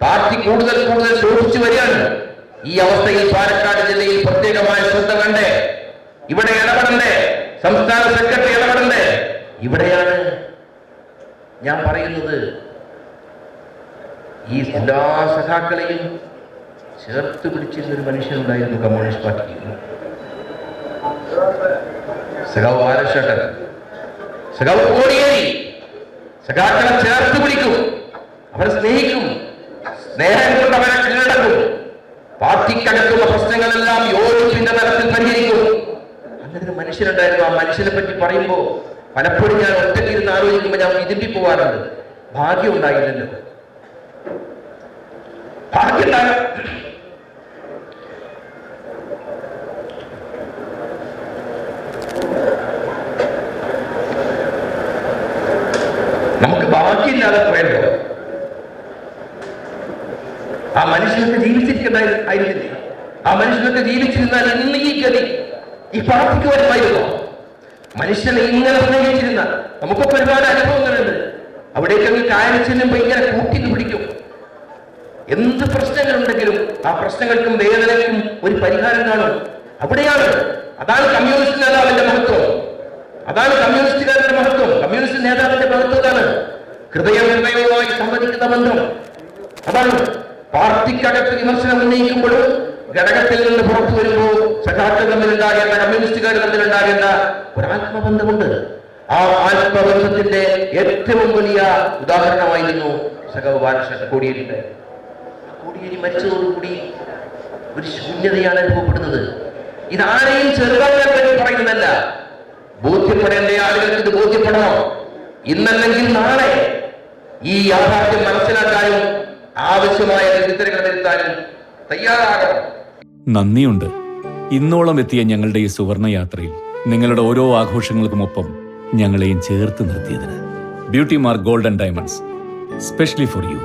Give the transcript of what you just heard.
Party കൂടുതൽ ശോഷിച്ചു വരികയാണ്. ഈ അവസ്ഥയിൽ പാലക്കാട് ജില്ലയിൽ പ്രത്യേകമായ ശ്രദ്ധ വേണ്ടേ? ഇവിടെ ഇടപെടണ്ടേ? സംസ്ഥാന സെക്രട്ടറി ഇടപെടണ്ടേ? ഇവിടെയാണ് ഞാൻ പറയുന്നത്, ഈ എല്ലാ സഖാക്കളെയും ചേർത്ത് പിടിച്ചിരുന്നൊരു മനുഷ്യനുണ്ടായിരുന്നു കമ്മ്യൂണിസ്റ്റ് പാർട്ടിയിൽ. സഖാവ് ബാലശേഖർ, സഖാവ് കോടിയേരി സഖാക്കളെ ചേർത്ത് പിടിക്കും, അവരെ സ്നേഹിക്കും, സ്നേഹം കൊണ്ട് അവരെ കീഴടക്കും, പാർട്ടിക്കകത്തുള്ള പ്രശ്നങ്ങളെല്ലാം യോജിപ്പിന്റെ തലത്തിൽ പരിഹരിക്കും. അങ്ങനെ ഒരു മനുഷ്യനുണ്ടായിരുന്നു. ആ മനുഷ്യനെ പറ്റി പറയുമ്പോൾ പലപ്പോഴും ഞാൻ ഒറ്റയ്ക്കിരുന്ന് ആലോചിക്കുമ്പോൾ ഞാൻ ഇതിമ്പി പോകാറുണ്ട്. ഭാഗ്യം ഉണ്ടായില്ലല്ലോ, ഭാഗ്യം നമുക്ക് ഭാഗ്യമില്ലാതെ പോയല്ലോ. ആ മനുഷ്യനൊക്കെ ജീവിച്ചിരിക്കണ്ടായിരുന്നില്ലേ? ആ മനുഷ്യനൊക്കെ ജീവിച്ചിരുന്നാൽ ഇന്ന് ഈ ഗതി ഈ പാർട്ടിക്ക് വരുമായിരുന്നോ? മനുഷ്യനെ ഇങ്ങനെ സ്നേഹിച്ചിരുന്ന നമുക്കൊക്കെ ഒരുപാട് അനുഭവങ്ങളുണ്ട്. അവിടേക്ക് കായൽ ചെല്ലുമ്പോൾ ഇങ്ങനെ കൂട്ടിന് പിടിക്കും. എന്ത് പ്രശ്നങ്ങളുണ്ടെങ്കിലും ആ പ്രശ്നങ്ങൾക്കും വേദനയ്ക്കും ഒരു പരിഹാരം കാണും. അവിടെയാണ്, അതാണ് കമ്മ്യൂണിസ്റ്റ് നേതാവിന്റെ മഹത്വം, അതാണ് കമ്മ്യൂണിസ്റ്റുകാരുടെ മഹത്വം. കമ്മ്യൂണിസ്റ്റ് നേതാവിന്റെ മഹത്വമാണ് ഹൃദയവുമായി സംവദിക്കുന്ന ബന്ധം. അതാണ് പാർട്ടിക്കകത്ത് വിമർശനം ഉന്നയിക്കുമ്പോഴും ഘടകത്തിൽ നിന്ന് പുറത്തു വരുമ്പോൾ സഖാക്കൾ തമ്മിലുണ്ടാകേണ്ട, കമ്മ്യൂണിസ്റ്റുകാർ തമ്മിലുണ്ടാകേണ്ട ഒരു ആത്മബന്ധമുണ്ട്. ആ ആത്മബന്ധത്തിന്റെ ഏറ്റവും വലിയ ഉദാഹരണമായിരുന്നു സഖാവ് ബാലശേഖർ കോടിയേരിയുടെ. കോടിയേരി മരിച്ചതോടുകൂടി ഒരു ശൂന്യതയാണ് അനുഭവപ്പെടുന്നത്. ഇതാരെയും ചെറുതാക്കാൻ വേണ്ടി പറയുന്നതല്ല, ബോധ്യപ്പെടേണ്ട ആളുകൾക്ക് ഇത് ബോധ്യപ്പെടണം. ഇന്നല്ലെങ്കിൽ നാളെ ഈ യാഥാർത്ഥ്യം മനസ്സിലാക്കാനും ആവശ്യമായ തിരുത്തലുകൾ വരുത്താനും തയ്യാറാകണം. നന്ദിയുണ്ട്. ഇന്നോളം എത്തിയ ഞങ്ങളുടെ ഈ സുവർണ യാത്രയിൽ നിങ്ങളുടെ ഓരോ ആഘോഷങ്ങൾക്കുമൊപ്പം ഞങ്ങളെയും ചേർത്ത് നിർത്തിയതിന്. Beauty mark gold and diamonds, specially for U.